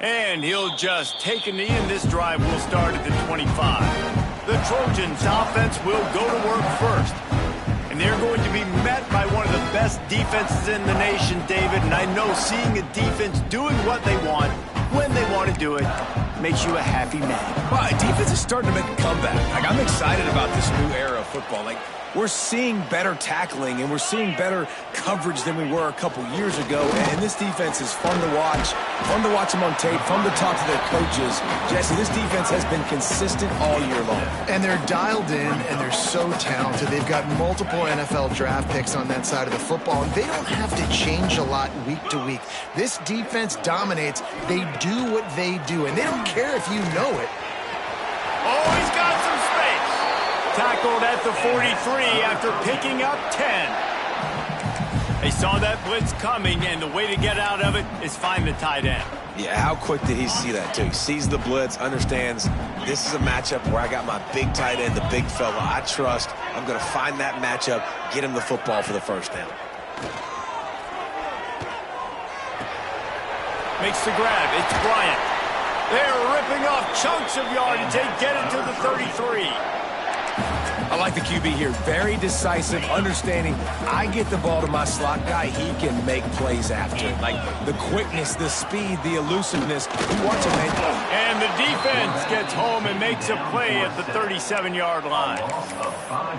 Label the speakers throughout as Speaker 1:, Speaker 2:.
Speaker 1: And he'll just take a knee, and this drive will start at the 25. The Trojans' offense will go to work first. And they're going to be met by one of the best defenses in the nation, David. And I know seeing a defense doing what they want, when they want to do it, makes you a happy man.
Speaker 2: Well, defense is starting to make a comeback. I'm excited about this new era of football. We're seeing better tackling, and we're seeing better coverage than we were a couple years ago. And this defense is fun to watch them on tape, fun to talk to their coaches. Jesse, this defense has been consistent all year long.
Speaker 3: And they're dialed in, and they're so talented. They've got multiple NFL draft picks on that side of the football, and they don't have to change a lot week to week. This defense dominates. They do what they do, and they don't care if you know it.
Speaker 1: Oh, he's got some space. Tackled at the 43 after picking up 10. They saw that blitz coming, and the way to get out of it is find the tight end.
Speaker 2: Yeah, how quick did he see that, too? He sees the blitz, understands this is a matchup where I got my big tight end, the big fella I trust. I'm going to find that matchup, get him the football for the first down.
Speaker 1: Makes the grab. It's Bryant. They're ripping off chunks of yardage. They get it to the 33.
Speaker 2: I like the QB here. Very decisive, understanding I get the ball to my slot guy, he can make plays after it. Like the quickness, the speed, the elusiveness. You watch him make plays.
Speaker 1: And the defense gets home and makes a play at the 37-yard line.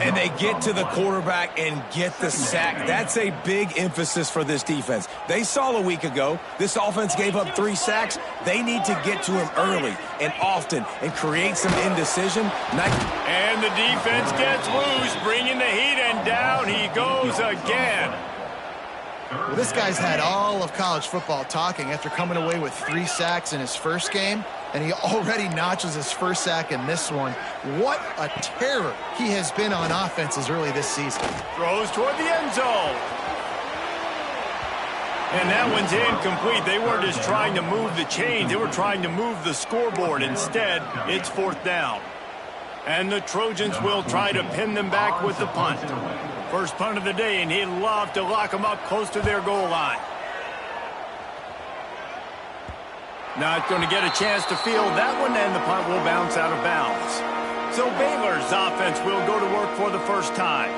Speaker 2: And they get to the quarterback and get the sack. That's a big emphasis for this defense. They saw a week ago, this offense gave up 3 sacks. They need to get to him early and often and create some indecision.
Speaker 1: And the defense gets loose, bringing the heat, and down he goes again.
Speaker 3: Well, this guy's had all of college football talking after coming away with 3 sacks in his first game, and he already notches his first sack in this one. What a terror he has been on offenses early this season.
Speaker 1: Throws toward the end zone. And that one's incomplete. They weren't just trying to move the chains. They were trying to move the scoreboard. Instead, it's 4th down. And the Trojans will try to pin them back with the punt. First punt of the day, and he'd love to lock them up close to their goal line. Not going to get a chance to field that one, and the punt will bounce out of bounds. So Baylor's offense will go to work for the first time.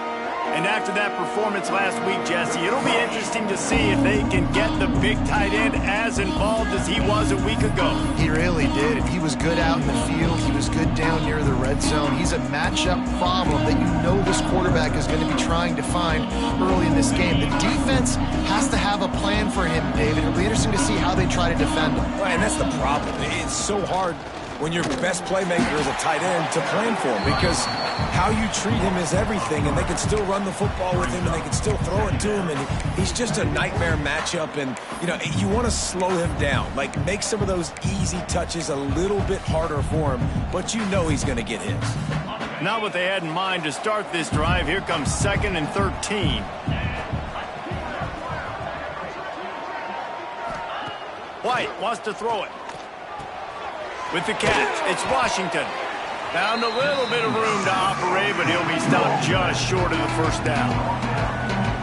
Speaker 1: And after that performance last week, Jesse, it'll be interesting to see if they can get the big tight end as involved as he was a week ago.
Speaker 3: He really did. He was good out in the field. He was good down near the red zone. He's a matchup problem that you know this quarterback is going to be trying to find early in this game. The defense has to have a plan for him, David. It'll be interesting to see how they try to defend him.
Speaker 2: Right, and that's the problem. It's so hard when your best playmaker is a tight end to plan for him, because how you treat him is everything, and they can still run the football with him, and they can still throw it to him, and he's just a nightmare matchup. And you want to slow him down, like make some of those easy touches a little bit harder for him, but you know he's going to get his.
Speaker 1: Not what they had in mind to start this drive. Here comes 2nd and 13. White wants to throw it. With the catch, it's Washington. Found a little bit of room to operate, but he'll be stopped just short of the first down.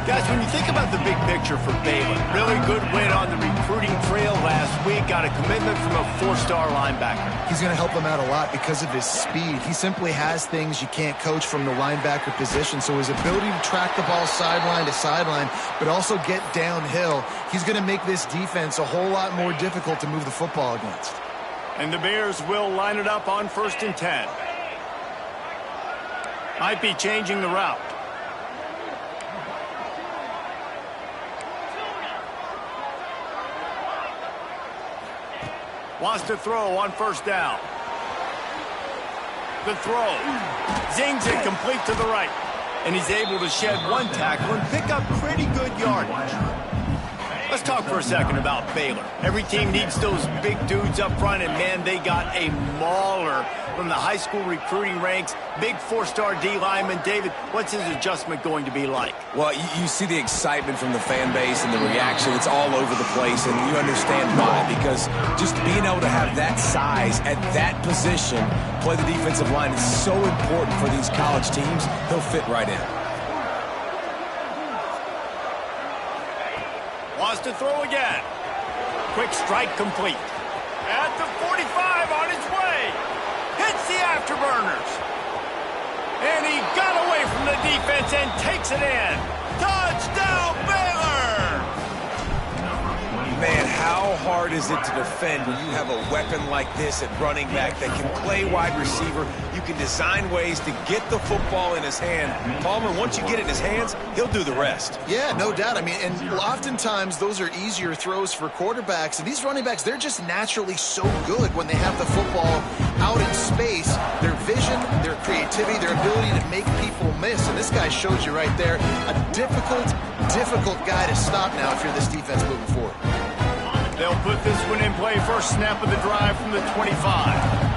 Speaker 1: Guys, when you think about the big picture for Baylor, really good win on the recruiting trail last week. Got a commitment from a 4-star linebacker.
Speaker 3: He's going to help them out a lot because of his speed. He simply has things you can't coach from the linebacker position. So his ability to track the ball sideline to sideline, but also get downhill, he's going to make this defense a whole lot more difficult to move the football against.
Speaker 1: And the Bears will line it up on 1st and 10. Might be changing the route. Wants to throw on 1st down. The throw. Zings it complete to the right. And he's able to shed 1 tackle and pick up pretty good yardage. Let's talk for a second about Baylor. Every team needs those big dudes up front, and man, they got a mauler from the high school recruiting ranks. Big 4-star D lineman. David, what's his adjustment going to be like?
Speaker 2: Well, you see the excitement from the fan base and the reaction. It's all over the place, and you understand why. Because just being able to have that size at that position, play the defensive line, is so important for these college teams. He'll fit right in.
Speaker 1: Wants to throw again. Quick strike complete. the afterburners. And he got away from the defense and takes it in. Touchdown, Baylor!
Speaker 2: Man, how hard is it to defend when you have a weapon like this at running back that can play wide receiver? You can design ways to get the football in his hand. Palmer, once you get it in his hands, he'll do the rest.
Speaker 3: Yeah, no doubt. I mean, and oftentimes those are easier throws for quarterbacks. And these running backs, they're just naturally so good when they have the football out in space. Their vision, their creativity, their ability to make people miss. And this guy shows you right there, a difficult guy to stop now if you're this defense moving forward.
Speaker 1: They'll put this one in play. First snap of the drive from the 25.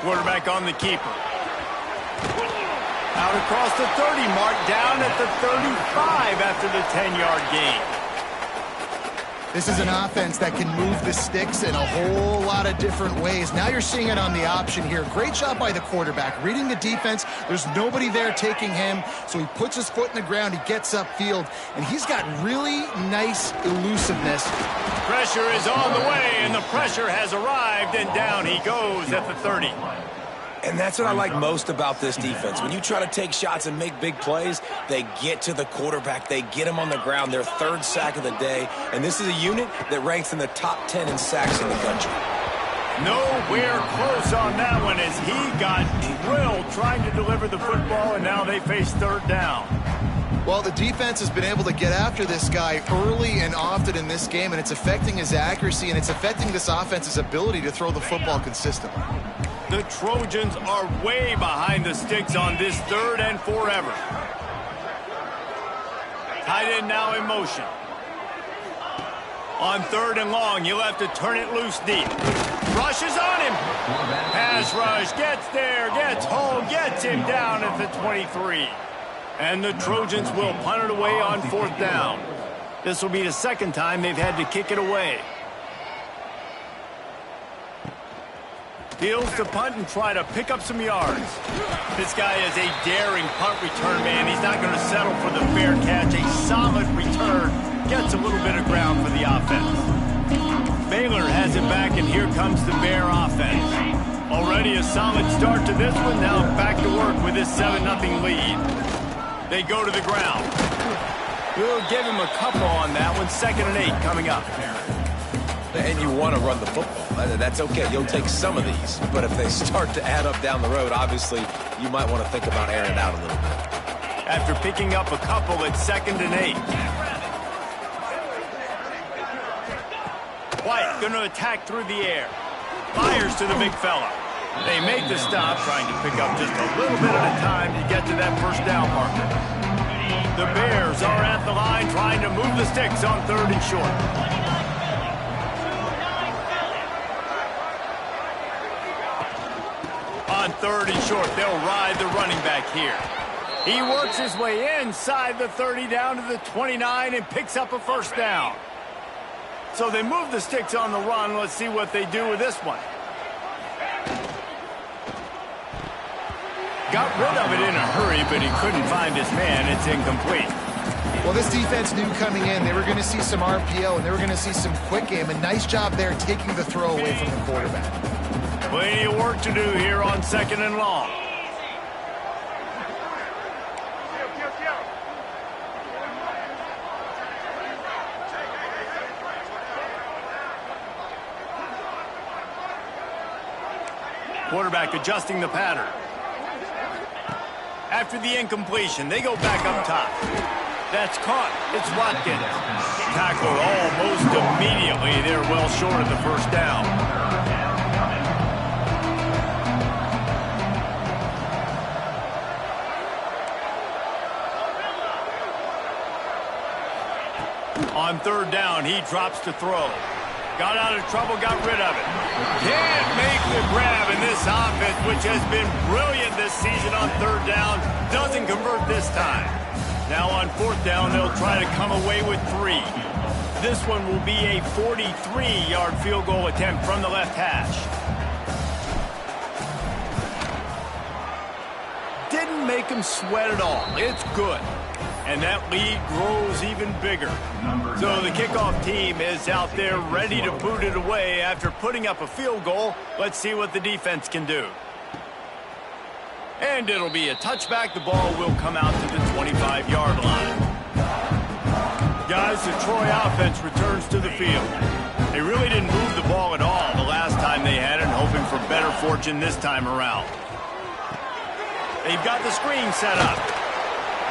Speaker 1: Quarterback on the keeper. Out across the 30 mark, down at the 35 after the 10-yard gain.
Speaker 3: This is an offense that can move the sticks in a whole lot of different ways. Now you're seeing it on the option here. Great job by the quarterback. Reading the defense, there's nobody there taking him, so he puts his foot in the ground, he gets upfield, and he's got really nice elusiveness.
Speaker 1: Pressure is on the way, and the pressure has arrived, and down he goes at the 30.
Speaker 2: And that's what I like most about this defense. When you try to take shots and make big plays, they get to the quarterback. They get him on the ground, their third sack of the day. And this is a unit that ranks in the top 10 in sacks in the country.
Speaker 1: Nowhere close on that one as he got drilled trying to deliver the football, and now they face third down.
Speaker 3: Well, the defense has been able to get after this guy early and often in this game, and it's affecting his accuracy, and it's affecting this offense's ability to throw the football consistently.
Speaker 1: The Trojans are way behind the sticks on this third and forever. Tight end now in motion. On third and long, you'll have to turn it loose deep. Rushes on him. Pass rush, gets there, gets home, gets him down at the 23. And the Trojans will punt it away on fourth down. This will be the second time they've had to kick it away. Deals to punt and try to pick up some yards. This guy is a daring punt return man. He's not going to settle for the fair catch. A solid return. Gets a little bit of ground for the offense. Baylor has it back, and here comes the Bear offense. Already a solid start to this one. Now back to work with this 7-0 lead. They go to the ground. We'll give him a couple on that one. 2nd and 8 coming up.
Speaker 2: And you want to run the football. That's okay. You'll take some of these. But if they start to add up down the road, obviously, you might want to think about airing it out a little bit.
Speaker 1: After picking up a couple, it's 2nd and 8. White going to attack through the air. Fires to the big fella. They make the stop, trying to pick up just a little bit at a time to get to that first down marker. The Bears are at the line trying to move the sticks on 3rd and short. On 3rd and short, they'll ride the running back here. He works his way inside the 30 down to the 29 and picks up a first down. So they move the sticks on the run. Let's see what they do with this one. Got rid of it in a hurry, but he couldn't find his man. It's incomplete.
Speaker 3: Well, this defense knew coming in they were going to see some RPO and they were going to see some quick game. A nice job there taking the throw away from the quarterback.
Speaker 1: Plenty of work to do here on 2nd and long. Quarterback adjusting the pattern. After the incompletion, they go back up top. That's caught. It's Watkins. Tackled almost immediately. They're well short of the first down. On 3rd down, he drops to throw. Got out of trouble, got rid of it. Can't make the grab in this offense, which has been brilliant this season on 3rd down. Doesn't convert this time. Now on 4th down, they'll try to come away with 3. This one will be a 43-yard field goal attempt from the left hash. Didn't make him sweat at all. It's good. And that lead grows even bigger. So the kickoff team is out there ready to boot it away after putting up a field goal. Let's see what the defense can do. And it'll be a touchback. The ball will come out to the 25-yard line. Guys, the Troy offense returns to the field. They really didn't move the ball at all the last time they had it, hoping for better fortune this time around. They've got the screen set up.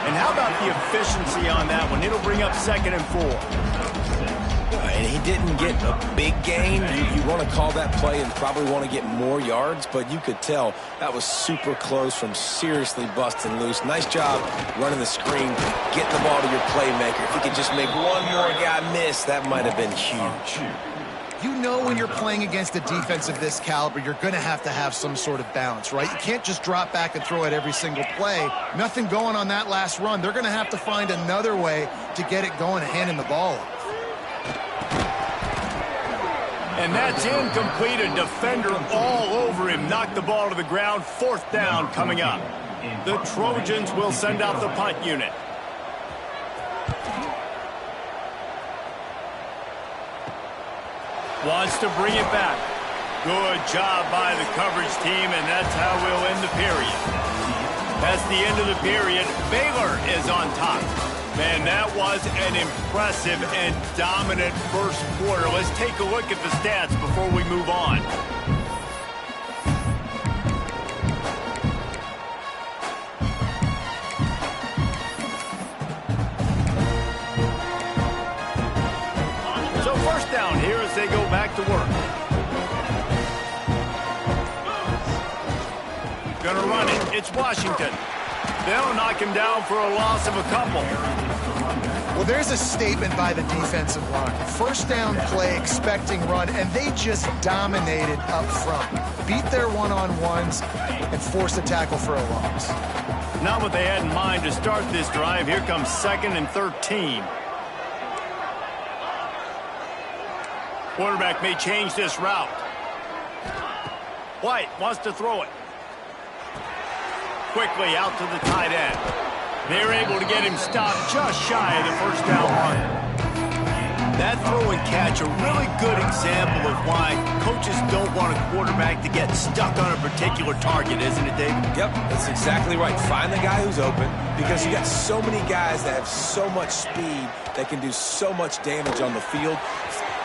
Speaker 1: And how about the efficiency on that one? It'll bring up 2nd and 4.
Speaker 2: And he didn't get a big gain. You want to call that play and probably want to get more yards, but you could tell that was super close from seriously busting loose. Nice job running the screen, getting the ball to your playmaker. If he could just make one more guy miss, that might have been huge.
Speaker 3: You know when you're playing against a defense of this caliber, you're going to have some sort of balance, right? You can't just drop back and throw it every single play. Nothing going on that last run. They're going to have to find another way to get it going and handing the ball off.
Speaker 1: And that's incomplete. A defender all over him. Knocked the ball to the ground. 4th down coming up. The Trojans will send out the punt unit. Wants to bring it back. Good job by the coverage team, and that's how we'll end the period. That's the end of the period. Baylor is on top. Man, that was an impressive and dominant first quarter. Let's take a look at the stats before we move on. So first down here as they go back to work. Gonna run it. It's Washington. They'll knock him down for a loss of a couple.
Speaker 3: Well, there's a statement by the defensive line. First down play, expecting run, and they just dominated up front. Beat their one-on-ones and forced a tackle for a loss.
Speaker 1: Not what they had in mind to start this drive. Here comes 2nd and 13. Quarterback may change this route. White wants to throw it. Quickly out to the tight end. They're able to get him stopped just shy of the first down line. That throw and catch, a really good example of why coaches don't want a quarterback to get stuck on a particular target, isn't it, David?
Speaker 2: Yep, that's exactly right. Find the guy who's open, because you got so many guys that have so much speed that can do so much damage on the field.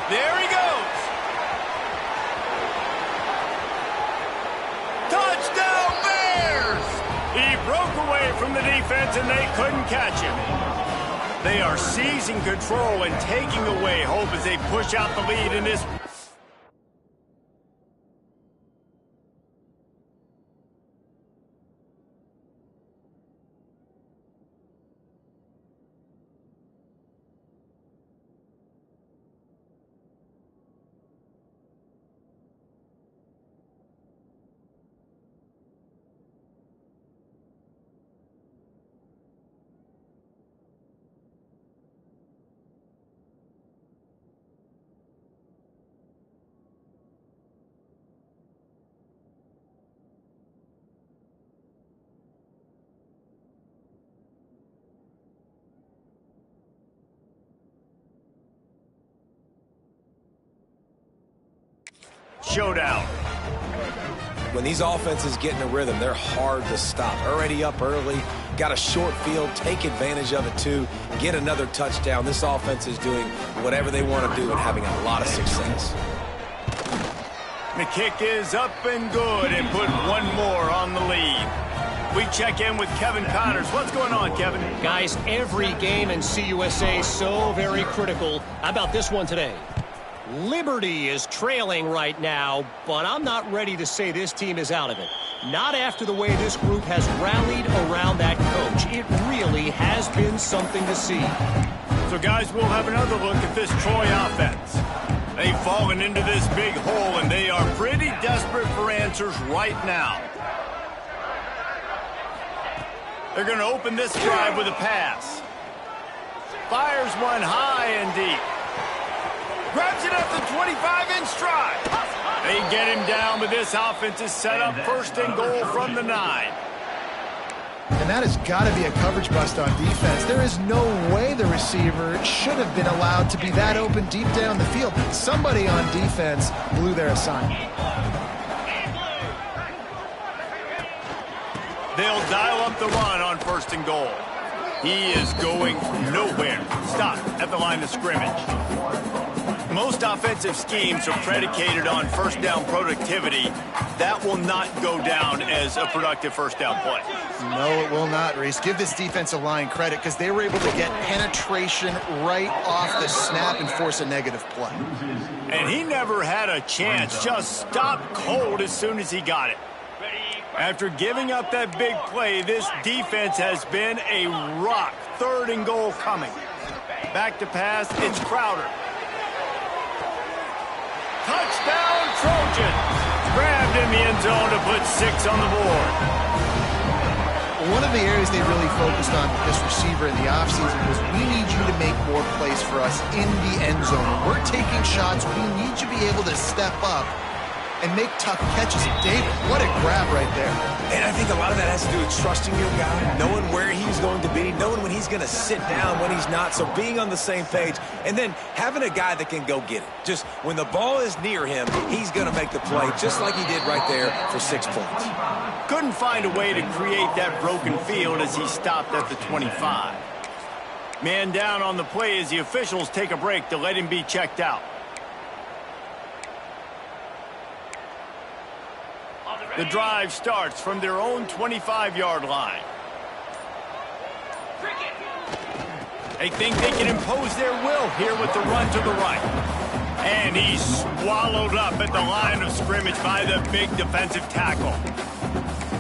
Speaker 1: There he goes. Touchdown Bears! He broke away from the defense and they couldn't catch him. They are seizing control and taking away hope as they push out the lead in this. Showdown.
Speaker 2: When these offenses get in a rhythm, they're hard to stop. Already up early, got a short field, take advantage of it too, get another touchdown. This offense is doing whatever they want to do and having a lot of success.
Speaker 1: The kick is up and good and put one more on the lead. We check in with Kevin Connors. What's going on, Kevin?
Speaker 4: Guys, every game in CUSA is so very critical. How about this one today? Liberty is trailing right now, but I'm not ready to say this team is out of it. Not after the way this group has rallied around that coach. It really has been something to see.
Speaker 1: So, guys, we'll have another look at this Troy offense. They've fallen into this big hole, and they are pretty desperate for answers right now. They're going to open this drive with a pass. Fires one high and deep. Grabs it up the 25 in stride. They get him down, but this offense is set up 1st and goal from the 9.
Speaker 3: And that has got to be a coverage bust on defense. There is no way the receiver should have been allowed to be that open deep down the field. Somebody on defense blew their assignment.
Speaker 1: They'll dial up the run on 1st and goal. He is going nowhere. Stop at the line of scrimmage. Most offensive schemes are predicated on 1st down productivity. That will not go down as a productive 1st down play.
Speaker 3: No, it will not, Reese. Give this defensive line credit because they were able to get penetration right off the snap and force a negative play.
Speaker 1: And he never had a chance. Just stopped cold as soon as he got it. After giving up that big play, this defense has been a rock. 3rd and goal coming. Back to pass, it's Crowder. Touchdown, Trojans! Grabbed in the end zone to put 6 on the board.
Speaker 3: One of the areas they really focused on with this receiver in the offseason was we need you to make more plays for us in the end zone. When we're taking shots, we need you to be able to step up and make tough catches. David, what a grab right there.
Speaker 2: And I think a lot of that has to do with trusting your guy, knowing where he's going to be, knowing when he's going to sit down, when he's not, so being on the same page, and then having a guy that can go get it. Just when the ball is near him, he's going to make the play, just like he did right there for 6 points.
Speaker 1: Couldn't find a way to create that broken field as he stopped at the 25. Man down on the play as the officials take a break to let him be checked out. The drive starts from their own 25-yard line. They think they can impose their will here with the run to the right. And he's swallowed up at the line of scrimmage by the big defensive tackle.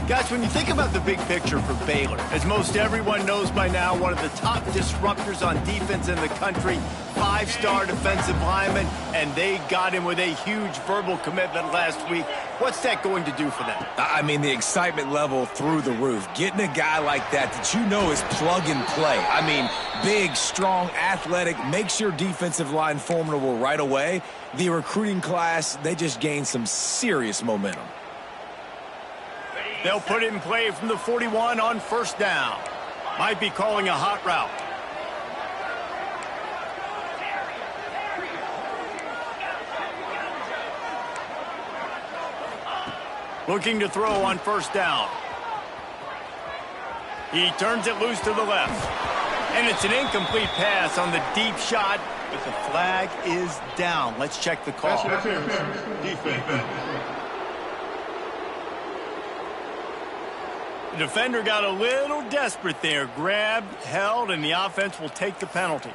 Speaker 1: Guys, when you think about the big picture for Baylor, as most everyone knows by now, one of the top disruptors on defense in the country, 5-star defensive lineman, and they got him with a huge verbal commitment last week. What's that going to do for them?
Speaker 2: I mean, the excitement level through the roof. Getting a guy like that you know is plug and play. I mean, big, strong, athletic, makes your defensive line formidable right away. The recruiting class, they just gained some serious momentum.
Speaker 1: They'll put it in play from the 41 on 1st down. Might be calling a hot route. Looking to throw on 1st down. He turns it loose to the left. And it's an incomplete pass on the deep shot, but the flag is down. Let's check the call. Defense. The defender got a little desperate there. Grabbed, held, and the offense will take the penalty.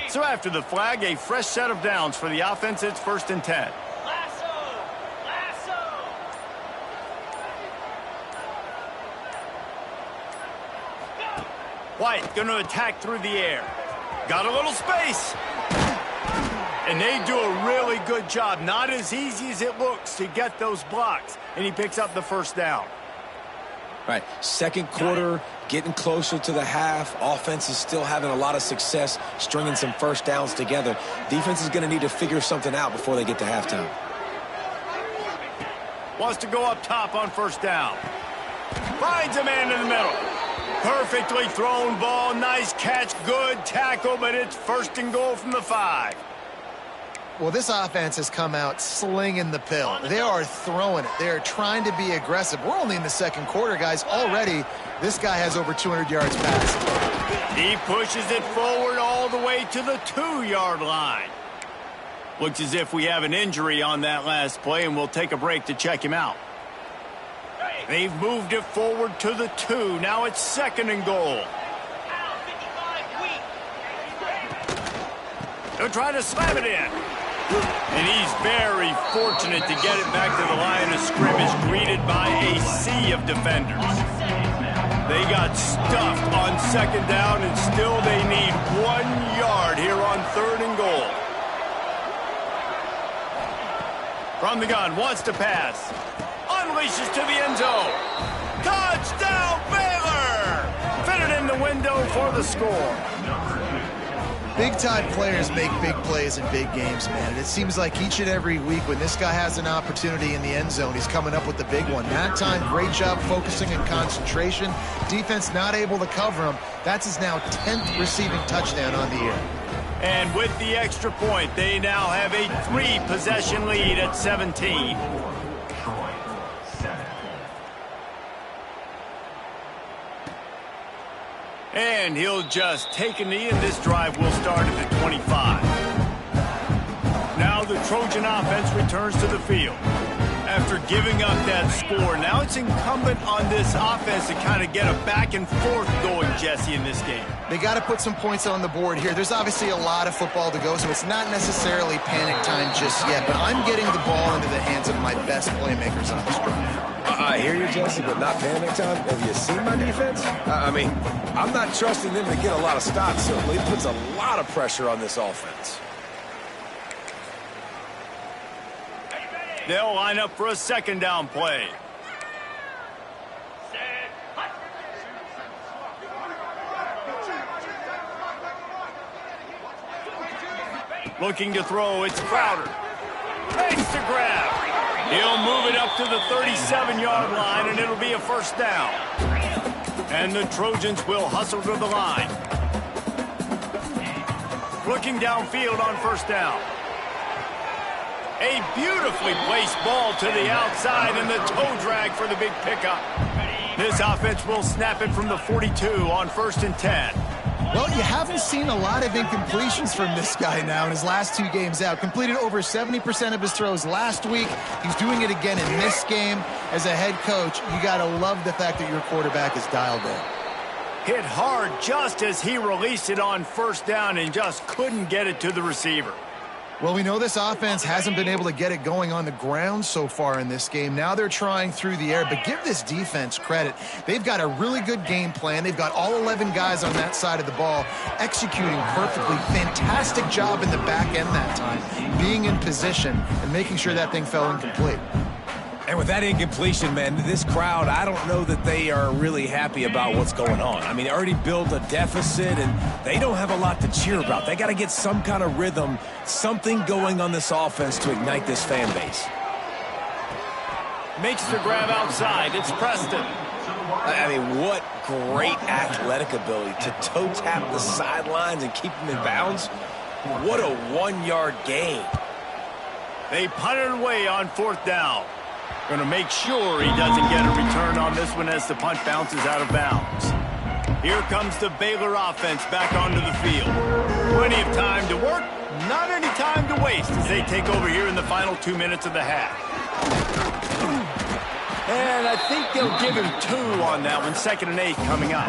Speaker 1: So after the flag, a fresh set of downs for the offense. It's 1st and 10. White going to attack through the air. Got a little space. And they do a really good job. Not as easy as it looks to get those blocks. And he picks up the 1st down.
Speaker 2: Right, 2nd quarter, getting closer to the half. Offense is still having a lot of success stringing some 1st downs together. Defense is going to need to figure something out before they get to halftime.
Speaker 1: Wants to go up top on 1st down. Finds a man in the middle. Perfectly thrown ball. Nice catch. Good tackle, but it's 1st and goal from the 5.
Speaker 3: Well, this offense has come out slinging the pill. They are throwing it. They are trying to be aggressive. We're only in the 2nd quarter, guys. Already, this guy has over 200 yards passed.
Speaker 1: He pushes it forward all the way to the 2-yard line. Looks as if we have an injury on that last play, and we'll take a break to check him out. They've moved it forward to the 2. Now it's 2nd and goal. They'll try to slam it in. And he's very fortunate to get it back to the line of scrimmage, greeted by a sea of defenders. They got stuffed on 2nd down, and still they need 1 yard here on 3rd and goal. From the gun, wants to pass. Unleashes to the end zone. Touchdown, Baylor! Fitted in the window for the score.
Speaker 3: Big-time players make big plays in big games, man. And it seems like each and every week when this guy has an opportunity in the end zone, he's coming up with the big one. That time, great job focusing and concentration. Defense not able to cover him. That's his now 10th receiving touchdown on the year.
Speaker 1: And with the extra point, they now have a 3-possession lead at 17. And he'll just take a knee, and this drive will start at the 25. Now the Trojan offense returns to the field. After giving up that score, now it's incumbent on this offense to kind of get a back and forth going, Jesse, in this game.
Speaker 3: They got to put some points on the board here. There's obviously a lot of football to go, so it's not necessarily panic time just yet, but I'm getting the ball into the hands of my best playmakers on this drive.
Speaker 2: I hear you, Jesse, but not panic time. Have you seen my defense? I mean, I'm not trusting them to get a lot of stops, so it puts a lot of pressure on this offense.
Speaker 1: They'll line up for a second down play. Looking to throw, it's Crowder. Makes the grab. He'll move it up to the 37-yard line, and it'll be a first down. And the Trojans will hustle to the line. Looking downfield on first down. A beautifully placed ball to the outside, and the toe drag for the big pickup. This offense will snap it from the 42 on 1st and 10.
Speaker 3: Well, you haven't seen a lot of incompletions from this guy now in his last 2 games out. Completed over 70% of his throws last week. He's doing it again in this game. As a head coach, you got to love the fact that your quarterback is dialed in.
Speaker 1: Hit hard just as he released it on first down and just couldn't get it to the receiver.
Speaker 3: Well, we know this offense hasn't been able to get it going on the ground so far in this game. Now they're trying through the air, but give this defense credit. They've got a really good game plan. They've got all 11 guys on that side of the ball executing perfectly. Fantastic job in the back end that time, being in position and making sure that thing fell incomplete.
Speaker 2: And with that incompletion, man, this crowd, I don't know that they are really happy about what's going on. I mean, they already built a deficit, and they don't have a lot to cheer about. They got to get some kind of rhythm, something going on this offense to ignite this fan base.
Speaker 1: Makes the grab outside. It's Preston.
Speaker 2: I mean, what great athletic ability to toe tap the sidelines and keep them in bounds. What a 1-yard gain.
Speaker 1: They punt it away on 4th down. Going to make sure he doesn't get a return on this one as the punt bounces out of bounds. Here comes the Baylor offense back onto the field. Plenty of time to work, not any time to waste as they take over here in the final 2 minutes of the half. And I think they'll give him 2 on that one, 2nd and 8 coming up.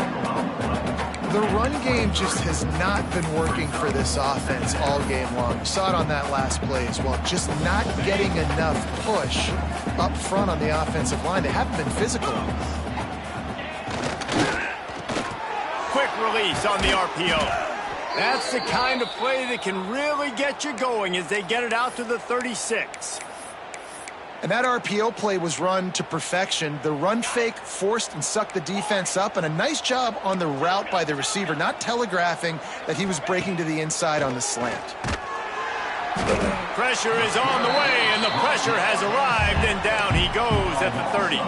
Speaker 3: The run game just has not been working for this offense all game long. You saw it on that last play as well. Just not getting enough push up front on the offensive line. They haven't been physical.
Speaker 1: Quick release on the RPO. That's the kind of play that can really get you going as they get it out to the 36.
Speaker 3: And that RPO play was run to perfection. The run fake forced and sucked the defense up, and a nice job on the route by the receiver, not telegraphing that he was breaking to the inside on the slant.
Speaker 1: Pressure is on the way, and the pressure has arrived, and down he goes at the 30.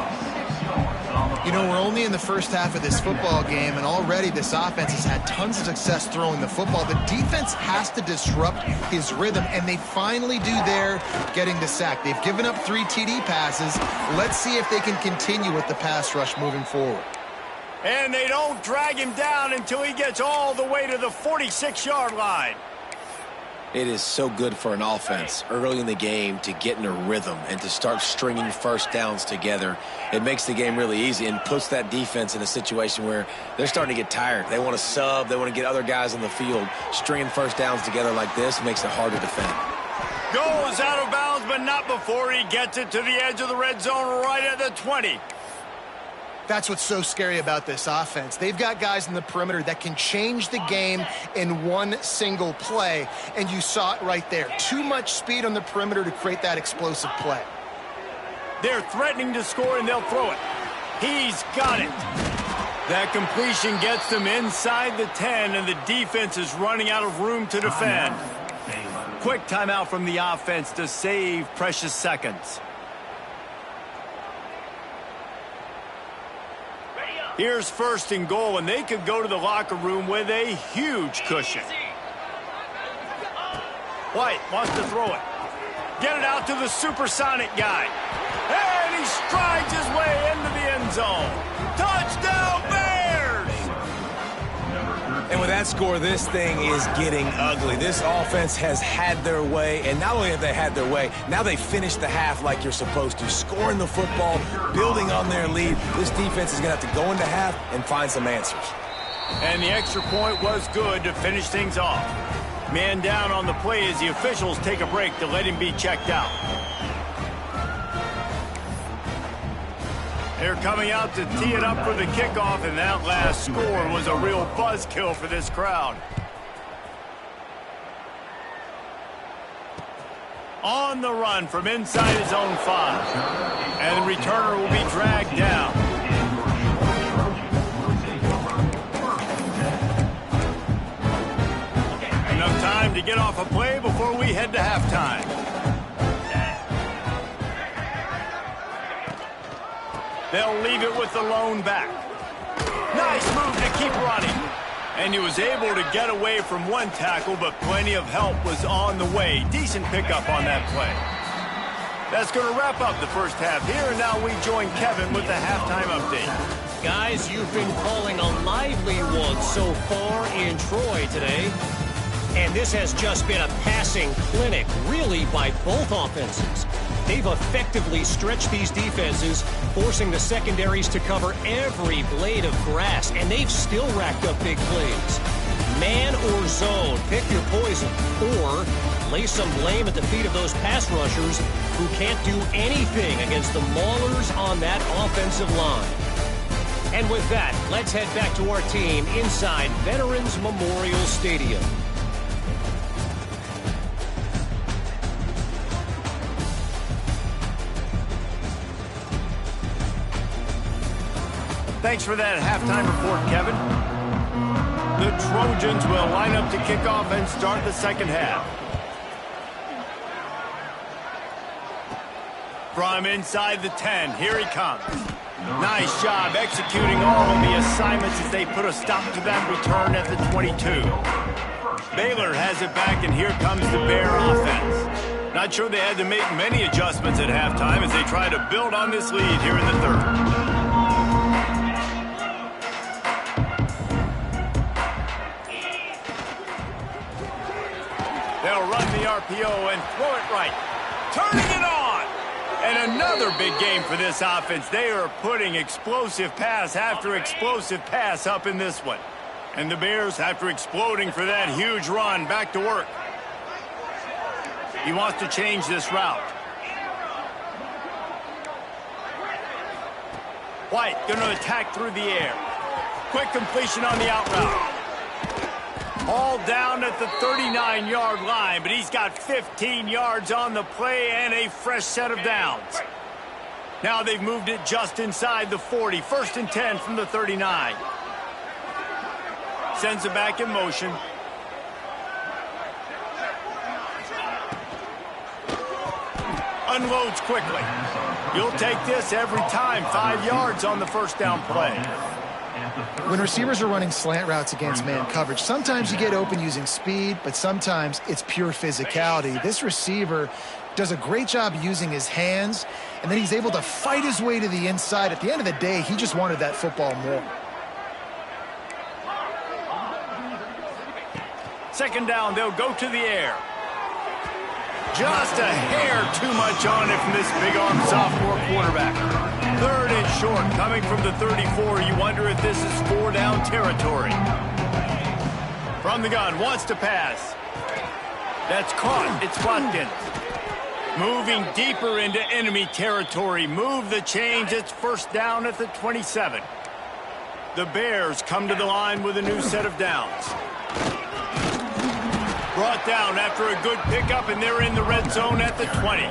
Speaker 3: You know, we're only in the first half of this football game, and already this offense has had tons of success throwing the football. The defense has to disrupt his rhythm, and they finally do there, getting the sack. They've given up 3 TD passes. Let's see if they can continue with the pass rush moving forward.
Speaker 1: And they don't drag him down until he gets all the way to the 46-yard line.
Speaker 2: It is so good for an offense early in the game to get in a rhythm and to start stringing first downs together. It makes the game really easy and puts that defense in a situation where they're starting to get tired. They want to sub. They want to get other guys on the field. Stringing first downs together like this makes it hard to defend.
Speaker 1: Goes out of bounds, but not before he gets it to the edge of the red zone right at the 20.
Speaker 3: That's what's so scary about this offense. They've got guys in the perimeter that can change the game in one single play, and you saw it right there. Too much speed on the perimeter to create that explosive play.
Speaker 1: They're threatening to score, and they'll throw it. He's got it. That completion gets them inside the 10, and the defense is running out of room to defend. Quick timeout from the offense to save precious seconds. Here's 1st and goal, and they could go to the locker room with a huge cushion. White wants to throw it. Get it out to the supersonic guy. And he strides his way into the end zone. Touchdown, Bears!
Speaker 2: And with that score, this thing is getting ugly. This offense has had their way, and not only have they had their way, now they finished the half like you're supposed to, scoring the football, building on their lead. This defense is going to have to go into half and find some answers.
Speaker 1: And the extra point was good to finish things off. Man down on the play as the officials take a break to let him be checked out. They're coming out to tee it up for the kickoff, and that last score was a real buzzkill for this crowd. On the run from inside his own 5. And the returner will be dragged down. Enough time to get off a play before we head to halftime. They'll leave it with the lone back. Nice move to keep running. And he was able to get away from one tackle, but plenty of help was on the way. Decent pickup on that play. That's going to wrap up the first half here, and now we join Kevin with the halftime update.
Speaker 4: Guys, you've been calling a lively one so far in Troy today. And this has just been a passing clinic, really, by both offenses. They've effectively stretched these defenses, forcing the secondaries to cover every blade of grass, and they've still racked up big plays. Man or zone, pick your poison, or lay some blame at the feet of those pass rushers who can't do anything against the maulers on that offensive line. And with that, let's head back to our team inside Veterans Memorial Stadium.
Speaker 1: Thanks for that halftime report, Kevin. The Trojans will line up to kick off and start the second half. From inside the 10, here he comes. Nice job executing all of the assignments as they put a stop to that return at the 22. Baylor has it back, and here comes the Bear offense. Not sure they had to make many adjustments at halftime as they try to build on this lead here in the third. They'll run the RPO and throw it right. Turning it on! And another big game for this offense. They are putting explosive pass after explosive pass up in this one. And the Bears, after exploding for that huge run, back to work. He wants to change this route. White going to attack through the air. Quick completion on the out route. All down at the 39-yard line, but he's got 15 yards on the play and a fresh set of downs. Now they've moved it just inside the 40. 1st and 10 from the 39. Sends it back in motion. Unloads quickly. You'll take this every time. 5 yards on the first down play.
Speaker 3: When receivers are running slant routes against man coverage, sometimes you get open using speed, but sometimes it's pure physicality. This receiver does a great job using his hands, and then he's able to fight his way to the inside. At the end of the day, he just wanted that football more.
Speaker 1: Second down, they'll go to the air. Just a hair too much on it from this big-arm sophomore quarterback. 3rd and short, coming from the 34. You wonder if this is 4-down territory. From the gun, wants to pass. That's caught. It's Watkins. Moving deeper into enemy territory. Move the chains. It's 1st down at the 27. The Bears come to the line with a new set of downs. Brought down after a good pickup, and they're in the red zone at the 20.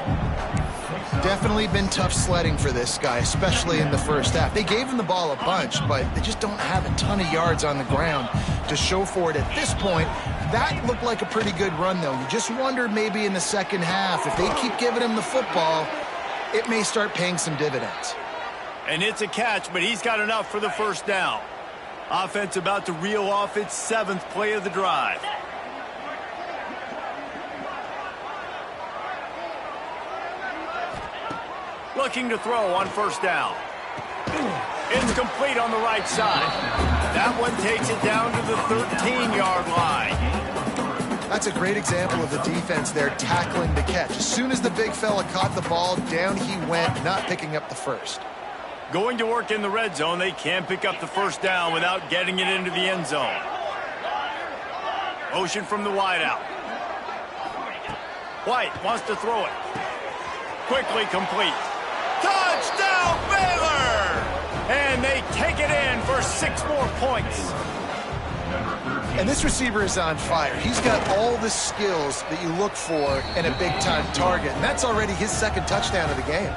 Speaker 3: Definitely been tough sledding for this guy, especially in the first half. They gave him the ball a bunch, but they just don't have a ton of yards on the ground to show for it at this point. That looked like a pretty good run, though. You just wonder maybe in the second half, if they keep giving him the football, it may start paying some dividends.
Speaker 1: And it's a catch, but he's got enough for the first down. Offense about to reel off its 7th play of the drive. Looking to throw on first down. It's complete on the right side. That one takes it down to the 13-yard line.
Speaker 3: That's a great example of the defense there tackling the catch. As soon as the big fella caught the ball, down he went, not picking up the first.
Speaker 1: Going to work in the red zone, they can't pick up the first down without getting it into the end zone. Motion from the wideout. White wants to throw it. Quickly complete. Touchdown, Baylor! And they take it in for 6 more points.
Speaker 3: And this receiver is on fire. He's got all the skills that you look for in a big-time target. And that's already his 2nd touchdown of the game.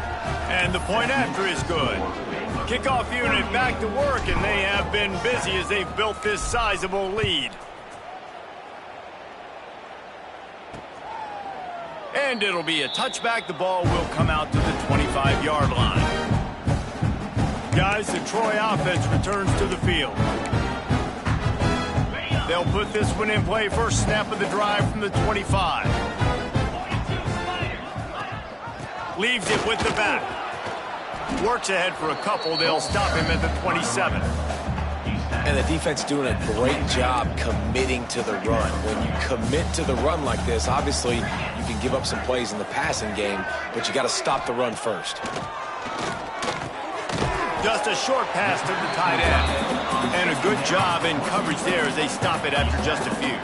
Speaker 1: And the point after is good. Kickoff unit back to work, and they have been busy as they've built this sizable lead. And it'll be a touchback. The ball will come out to the 25-yard line. Guys, the Troy offense returns to the field. They'll put this one in play. First snap of the drive from the 25. Leaves it with the back. Works ahead for a couple. They'll stop him at the 27.
Speaker 2: And the defense doing a great job committing to the run. When you commit to the run like this, obviously you can give up some plays in the passing game, but you got to stop the run first.
Speaker 1: Just a short pass to the tight end. And a good job in coverage there as they stop it after just a few.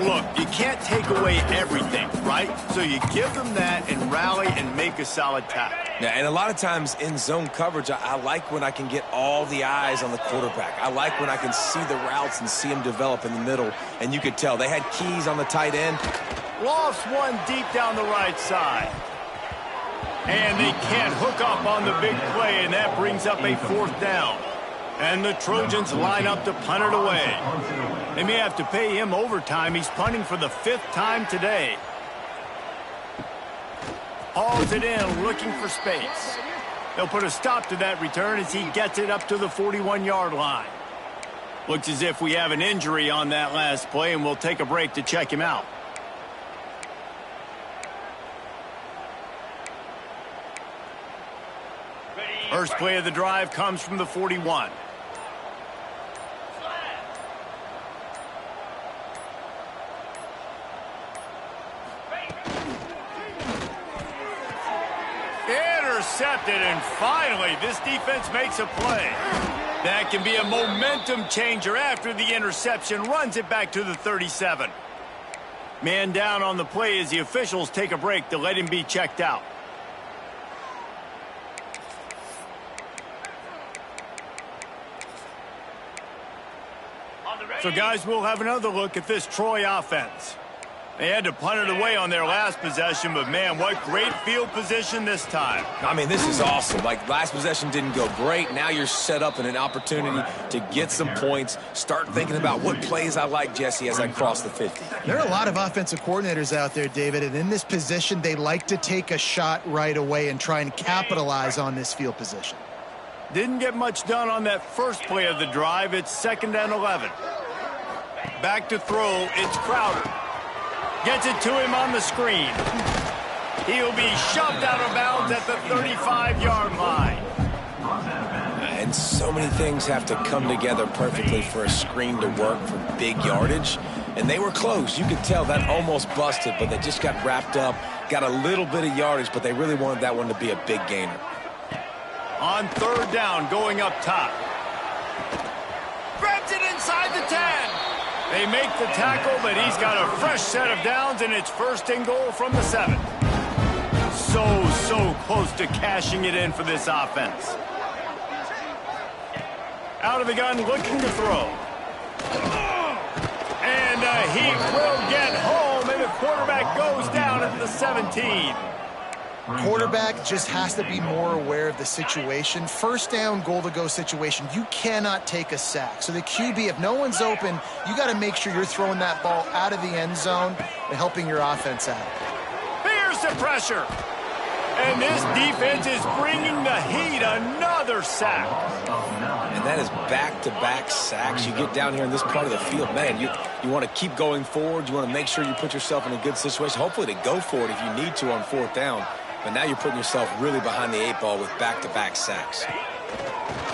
Speaker 1: Look, you can't take away everything, right? So you give them that and rally and make a solid tackle.
Speaker 2: Yeah, and a lot of times in zone coverage, I like when I can get all the eyes on the quarterback. I like when I can see the routes and see them develop in the middle. And you could tell they had keys on the tight end.
Speaker 1: Lofts one deep down the right side. And they can't hook up on the big play, and that brings up a 4th down. And the Trojans line up to punt it away. They may have to pay him overtime. He's punting for the 5th time today. Hauls it in, looking for space. They'll put a stop to that return as he gets it up to the 41-yard line. Looks as if we have an injury on that last play, and we'll take a break to check him out. First play of the drive comes from the 41. Intercepted, and finally this defense makes a play. That can be a momentum changer after the interception. Runs it back to the 37. Man down on the play as the officials take a break to let him be checked out. So, guys, we'll have another look at this Troy offense. They had to punt it away on their last possession, but, man, what great field position this time.
Speaker 2: I mean, this is awesome. Like, last possession didn't go great. Now you're set up in an opportunity to get some points. Start thinking about what plays I like, Jesse, as I cross the 50.
Speaker 3: There are a lot of offensive coordinators out there, David, and in this position, they like to take a shot right away and try and capitalize on this field position.
Speaker 1: Didn't get much done on that first play of the drive. It's 2nd and 11. Back to throw, it's Crowder. Gets it to him on the screen. He'll be shoved out of bounds at the 35-yard line.
Speaker 2: And so many things have to come together perfectly for a screen to work for big yardage. And they were close. You could tell that almost busted, but they just got wrapped up, got a little bit of yardage, but they really wanted that one to be a big gainer.
Speaker 1: On 3rd down, going up top. Grabs it inside the 10. They make the tackle, but he's got a fresh set of downs, and it's 1st and goal from the 7. So close to cashing it in for this offense. Out of the gun, looking to throw. And he will get home, and the quarterback goes down at the 17.
Speaker 3: Quarterback just has to be more aware of the situation. First down, goal-to-go situation, you cannot take a sack. So the QB, if no one's open, you got to make sure you're throwing that ball out of the end zone and helping your offense out.
Speaker 1: Here's the pressure. And this defense is bringing the heat. Another sack.
Speaker 2: And that is back-to-back sacks. You get down here in this part of the field, man, you want to keep going forward. You want to make sure you put yourself in a good situation, hopefully to go for it if you need to on fourth down. But now you're putting yourself really behind the eight ball with back-to-back sacks.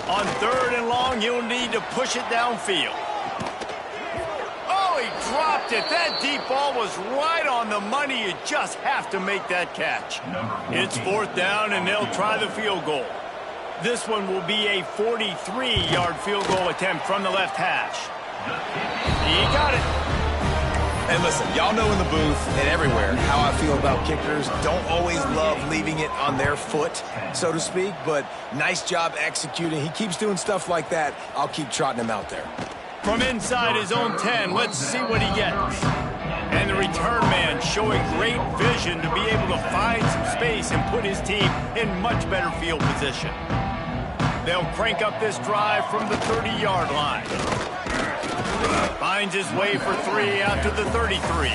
Speaker 1: On third and long, you'll need to push it downfield. Oh, he dropped it. That deep ball was right on the money. You just have to make that catch. It's fourth down, and they'll try the field goal. This one will be a 43-yard field goal attempt from the left hash. He got it.
Speaker 2: And listen, y'all know in the booth and everywhere how I feel about kickers. Don't always love leaving it on their foot, so to speak, but nice job executing. He keeps doing stuff like that. I'll keep trotting him out there.
Speaker 1: From inside his own 10, let's see what he gets. And the return man showing great vision to be able to find some space and put his team in much better field position. They'll crank up this drive from the 30-yard line. Finds his way for 3 out to the 33.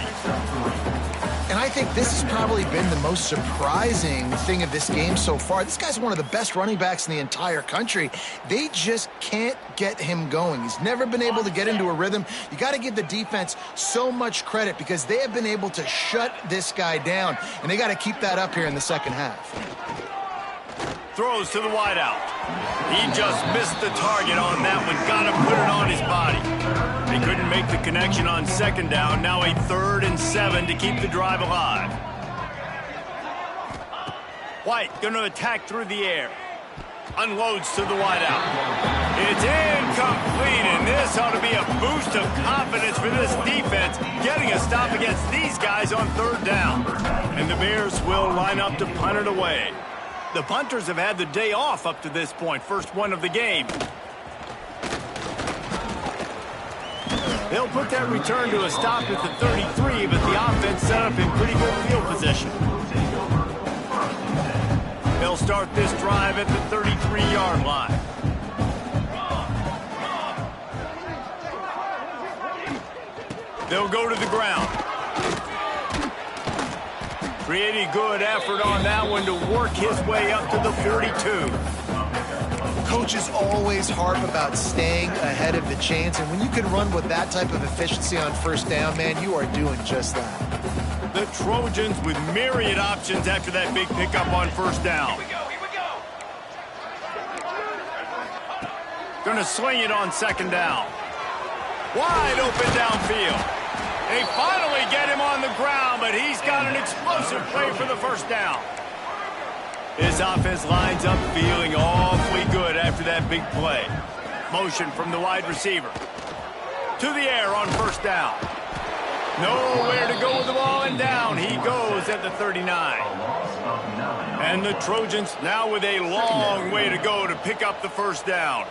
Speaker 3: And I think this has probably been the most surprising thing of this game so far. This guy's one of the best running backs in the entire country. They just can't get him going. He's never been able to get into a rhythm. You got to give the defense so much credit because they have been able to shut this guy down, and they got to keep that up here in the second half.
Speaker 1: Throws to the wideout. He just missed the target on that one. Got to put it on his body. They couldn't make the connection on second down. Now a 3rd and 7 to keep the drive alive. White going to attack through the air. Unloads to the wideout. It's incomplete, and this ought to be a boost of confidence for this defense, getting a stop against these guys on 3rd down. And the Bears will line up to punt it away. The punters have had the day off up to this point. First one of the game. They'll put that return to a stop at the 33, but the offense set up in pretty good field position. They'll start this drive at the 33-yard line. They'll go to the ground. Creating good effort on that one to work his way up to the 42.
Speaker 3: Coaches always harp about staying ahead of the chains, and when you can run with that type of efficiency on first down, man, you are doing just that.
Speaker 1: The Trojans with myriad options after that big pickup on first down.
Speaker 5: Here we go.
Speaker 1: Gonna swing it on second down. Wide open downfield. They finally get him on the ground, but he's got an explosive play for the first down. This offense lines up feeling awfully good after that big play. Motion from the wide receiver. To the air on first down. Nowhere to go with the ball, and down he goes at the 39. And the Trojans now with a long way to go to pick up the first down.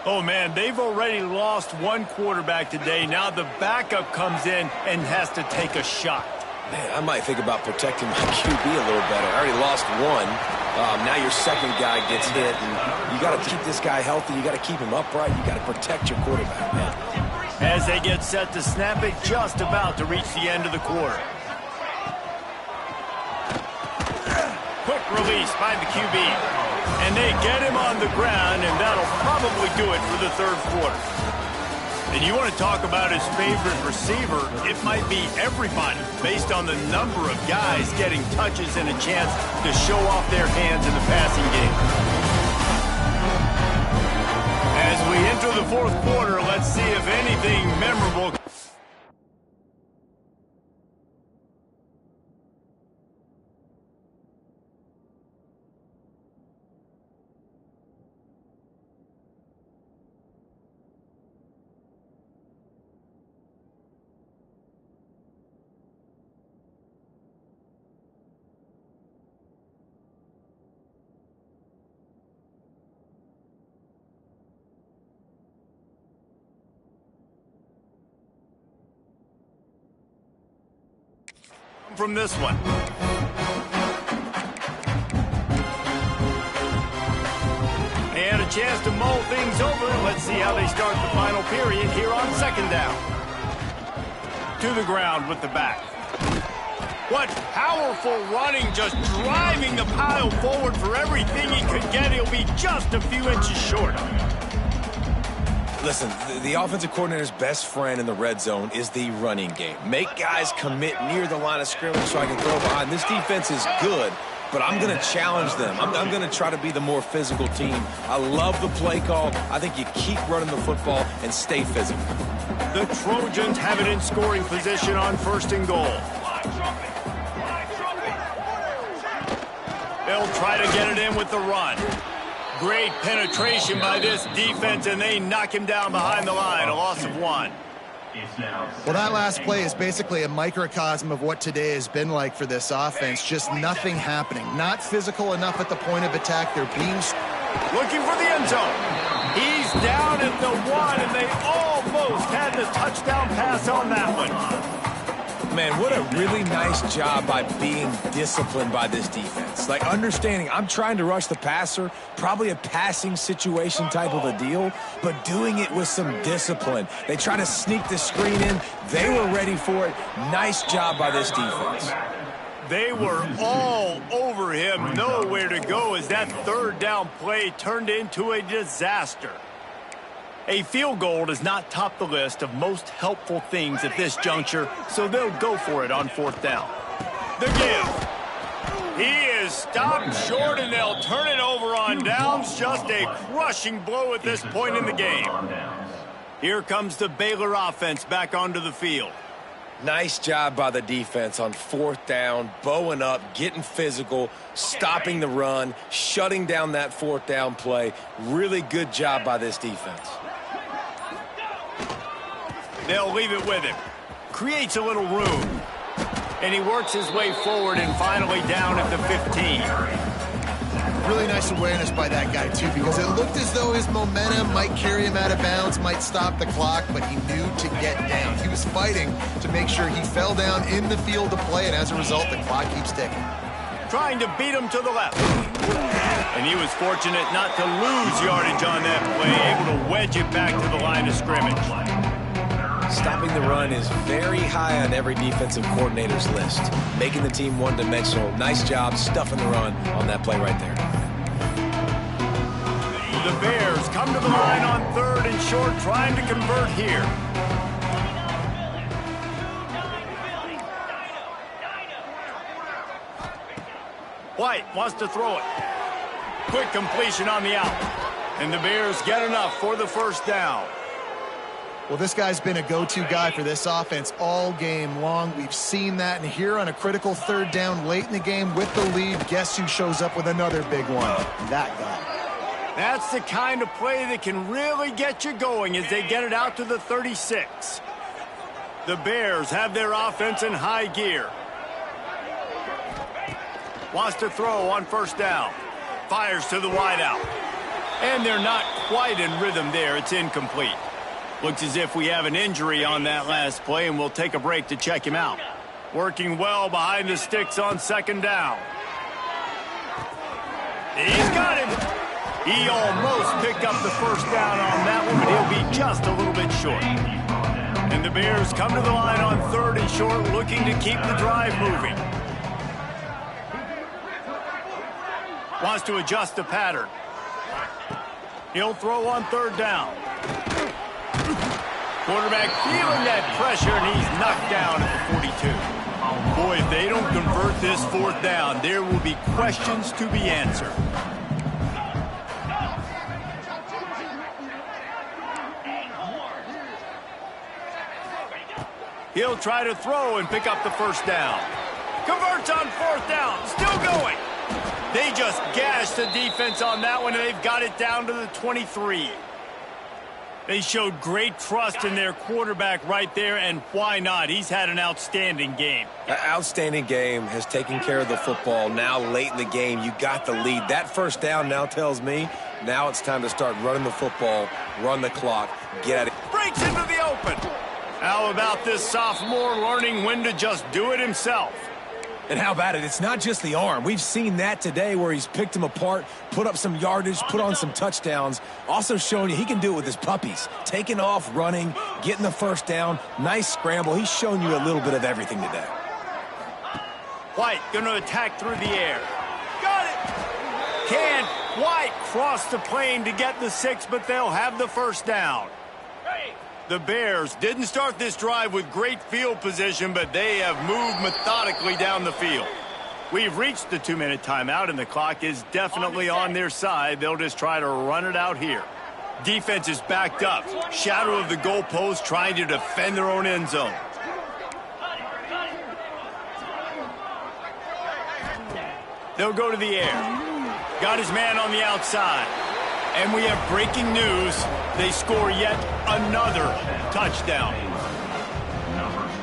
Speaker 1: Oh, man, they've already lost one quarterback today. Now the backup comes in and has to take a shot.
Speaker 2: Man, I might think about protecting my QB a little better. I already lost one. Now your second guy gets hit, and you got to keep this guy healthy. You got to keep him upright. You got to protect your quarterback, man.
Speaker 1: As they get set to snap it, just about to reach the end of the quarter. Quick release by the QB. And they get him on the ground, and that'll probably do it for the third quarter. And you want to talk about his favorite receiver, it might be everybody based on the number of guys getting touches and a chance to show off their hands in the passing game. As we enter the fourth quarter, let's see if anything memorable. From this one. chance to mull things over. Let's see how they start the final period here on second down. To the ground with the back. What powerful running, just driving the pile forward for everything he could get. He'll be just a few inches short.
Speaker 2: Listen, the offensive coordinator's best friend in the red zone is the running game. Make guys commit near the line of scrimmage so I can throw behind. This defense is good, but I'm going to challenge them. I'm going to try to be the more physical team. I love the play call. I think you keep running the football and stay physical.
Speaker 1: The Trojans have it in scoring position on 1st and goal. They'll try to get it in with the run. Great penetration by this defense, and they knock him down behind the line. A loss of 1.
Speaker 3: Well, that last play is basically a microcosm of what today has been like for this offense. Just nothing happening. Not physical enough at the point of attack. They're being...
Speaker 1: Looking for the end zone. He's down at the 1, and they almost had the touchdown pass on that one.
Speaker 2: Man, what a really nice job by being disciplined by this defense. Like, understanding I'm trying to rush the passer, probably a passing situation type of a deal, but doing it with some discipline. They try to sneak the screen in. They were ready for it. Nice job by this defense.
Speaker 1: They were all over him, nowhere to go as that 3rd down play turned into a disaster. A field goal does not top the list of most helpful things at this juncture, so they'll go for it on 4th down. The give. He is stopped short, and they'll turn it over on downs. Just a crushing blow at this point in the game. Here comes the Baylor offense back onto the field.
Speaker 2: Nice job by the defense on 4th down, bowing up, getting physical, stopping the run, shutting down that 4th down play. Really good job by this defense.
Speaker 1: They'll leave it with him. Creates a little room. And he works his way forward and finally down at the 15.
Speaker 3: Really nice awareness by that guy, too, because it looked as though his momentum might carry him out of bounds, might stop the clock, but he knew to get down. He was fighting to make sure he fell down in the field to play, and as a result, the clock keeps ticking.
Speaker 1: Trying to beat him to the left. And he was fortunate not to lose yardage on that play, able to wedge it back to the line of scrimmage.
Speaker 2: Stopping the run is very high on every defensive coordinator's list. Making the team one-dimensional. Nice job stuffing the run on that play right there.
Speaker 1: The Bears come to the line on 3rd and short, trying to convert here. White wants to throw it. Quick completion on the out. And the Bears get enough for the 1st down.
Speaker 3: Well, this guy's been a go-to guy for this offense all game long. We've seen that, and here on a critical 3rd down late in the game with the lead, guess who shows up with another big one? That guy.
Speaker 1: That's the kind of play that can really get you going as they get it out to the 36. The Bears have their offense in high gear. Wants to throw on 1st down. Fires to the wideout. And they're not quite in rhythm there. It's incomplete. Looks as if we have an injury on that last play, and we'll take a break to check him out. Working well behind the sticks on 2nd down. He's got him. He almost picked up the 1st down on that one, but he'll be just a little bit short. And the Bears come to the line on 3rd and short, looking to keep the drive moving. Wants to adjust the pattern. He'll throw on 3rd down. Quarterback feeling that pressure, and he's knocked down at the 42. Boy, if they don't convert this 4th down, there will be questions to be answered. He'll try to throw and pick up the 1st down. Converts on 4th down, still going. They just gashed the defense on that one, and they've got it down to the 23. They showed great trust in their quarterback right there, and why not? He's had an outstanding game.
Speaker 2: An outstanding game, has taken care of the football. Now late in the game, you got the lead. That 1st down now tells me now it's time to start running the football, run the clock, get at it.
Speaker 1: Breaks into the open. How about this sophomore learning when to just do it himself?
Speaker 2: And how about it? It's not just the arm. We've seen that today where he's picked them apart, put up some yardage, put on some touchdowns. Also showing you he can do it with his puppies. Taking off, running, getting the first down. Nice scramble. He's shown you a little bit of everything today.
Speaker 1: White going to attack through the air. Got it! Can White cross the plane to get the 6, but they'll have the first down. The Bears didn't start this drive with great field position, but they have moved methodically down the field. We've reached the 2-minute timeout, and the clock is definitely on their side. They'll just try to run it out here. Defense is backed up. Shadow of the goalpost, trying to defend their own end zone. They'll go to the air. Got his man on the outside. And we have breaking news. They score yet another touchdown.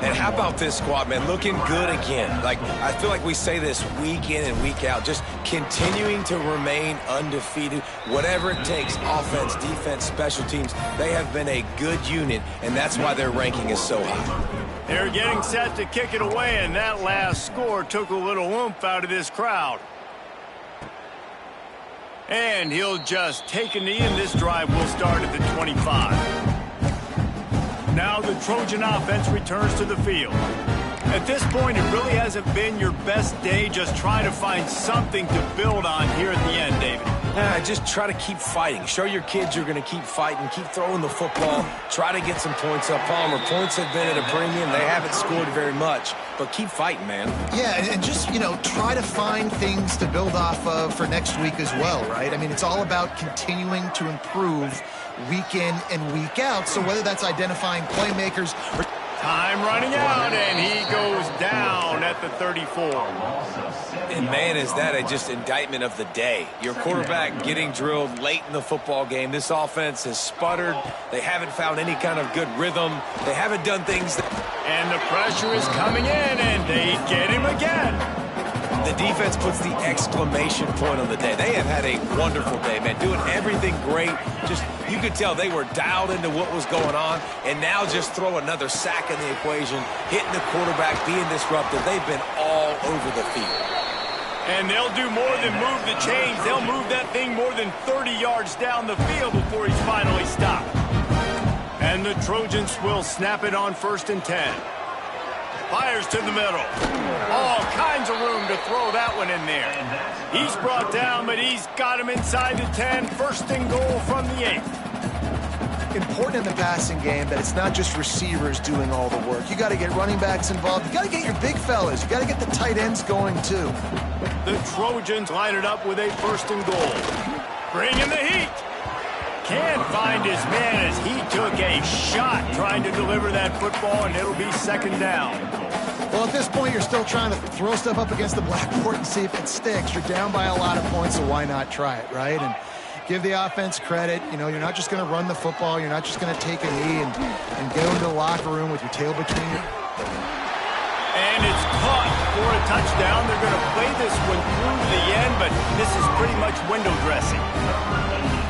Speaker 2: And how about this squad, man? Looking good again. Like, I feel like we say this week in and week out, just continuing to remain undefeated. Whatever it takes, offense, defense, special teams, they have been a good unit, and that's why their ranking is so high.
Speaker 1: They're getting set to kick it away, and that last score took a little oomph out of this crowd. And he'll just take a knee, and this drive will start at the 25. Now the Trojan offense returns to the field. At this point, it really hasn't been your best day. Just try to find something to build on here at the end, David.
Speaker 2: Just try to keep fighting. Show your kids you're going to keep fighting, keep throwing the football, try to get some points up. Palmer, points have been at a premium. They haven't scored very much, but keep fighting, man.
Speaker 3: Yeah, and just, try to find things to build off of for next week as well, right? I mean, it's all about continuing to improve week in and week out. So whether that's identifying playmakers or...
Speaker 1: Time running out, and he goes down at the 34.
Speaker 2: And, man, is that just indictment of the day. Your quarterback getting drilled late in the football game. This offense has sputtered. They haven't found any kind of good rhythm. They haven't done things that...
Speaker 1: And the pressure is coming in, and they get him again.
Speaker 2: The defense puts the exclamation point on the day. They have had a wonderful day, man, doing everything great. Just, you could tell they were dialed into what was going on, and now just throw another sack in the equation, hitting the quarterback, being disruptive. They've been all over the field.
Speaker 1: And they'll do more than move the chains. They'll move that thing more than 30 yards down the field before he's finally stopped. And the Trojans will snap it on 1st and 10. Fires to the middle. All kinds of room to throw that one in there. He's brought down, but he's got him inside the 10. 1st and goal from the 8.
Speaker 3: Important in the passing game that it's not just receivers doing all the work. You got to get running backs involved. You got to get your big fellas. You got to get the tight ends going too.
Speaker 1: The Trojans line it up with a 1st and goal. Bring in the heat. Can't find his man as he took a shot trying to deliver that football, and it'll be 2nd down.
Speaker 3: Well, at this point, you're still trying to throw stuff up against the blackboard and see if it sticks. You're down by a lot of points, so why not try it, right? And give the offense credit. You're not just going to run the football. You're not just going to take a knee and go into the locker room with your tail between you.
Speaker 1: And it's caught for a touchdown. They're going to play this one through to the end, but this is pretty much window dressing.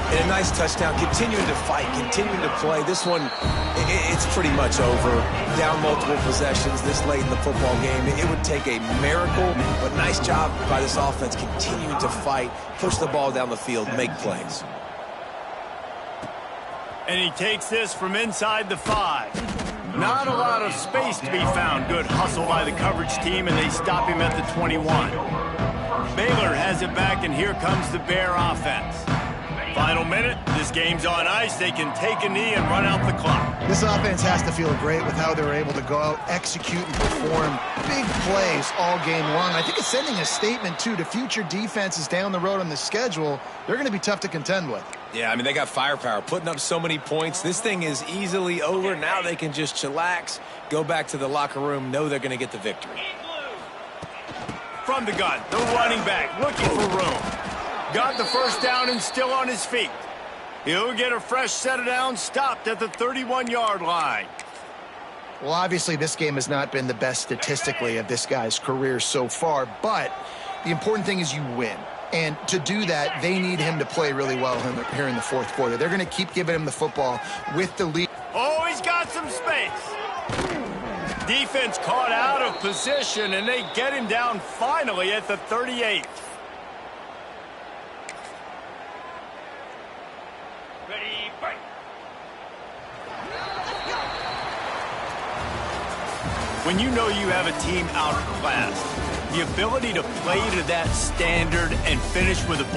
Speaker 2: And a nice touchdown, continuing to fight, continuing to play. This one, it's pretty much over. Down multiple possessions this late in the football game. It would take a miracle, but nice job by this offense continuing to fight, push the ball down the field, make plays.
Speaker 1: And he takes this from inside the 5. Not a lot of space to be found. Good hustle by the coverage team, and they stop him at the 21. Baylor has it back, and here comes the Bear offense. Final minute, this game's on ice. They can take a knee and run out the clock.
Speaker 3: This offense has to feel great with how they were able to go out, execute, and perform big plays all game long. I think it's sending a statement, too, to future defenses down the road on the schedule. They're going to be tough to contend with.
Speaker 2: Yeah, I mean, they got firepower, putting up so many points. This thing is easily over. Now they can just chillax, go back to the locker room, know they're going to get the victory.
Speaker 1: From the gun, the running back looking for room. Got the first down and still on his feet. He'll get a fresh set of downs, stopped at the 31-yard line.
Speaker 3: Well, obviously, this game has not been the best statistically of this guy's career so far, but the important thing is you win. And to do that, they need him to play really well here in the 4th quarter. They're going to keep giving him the football with the lead.
Speaker 1: Oh, he's got some space. Defense caught out of position, and they get him down finally at the 38.
Speaker 5: Ready, fight.
Speaker 1: When you know you have a team outclassed, the ability to play to that standard and finish with a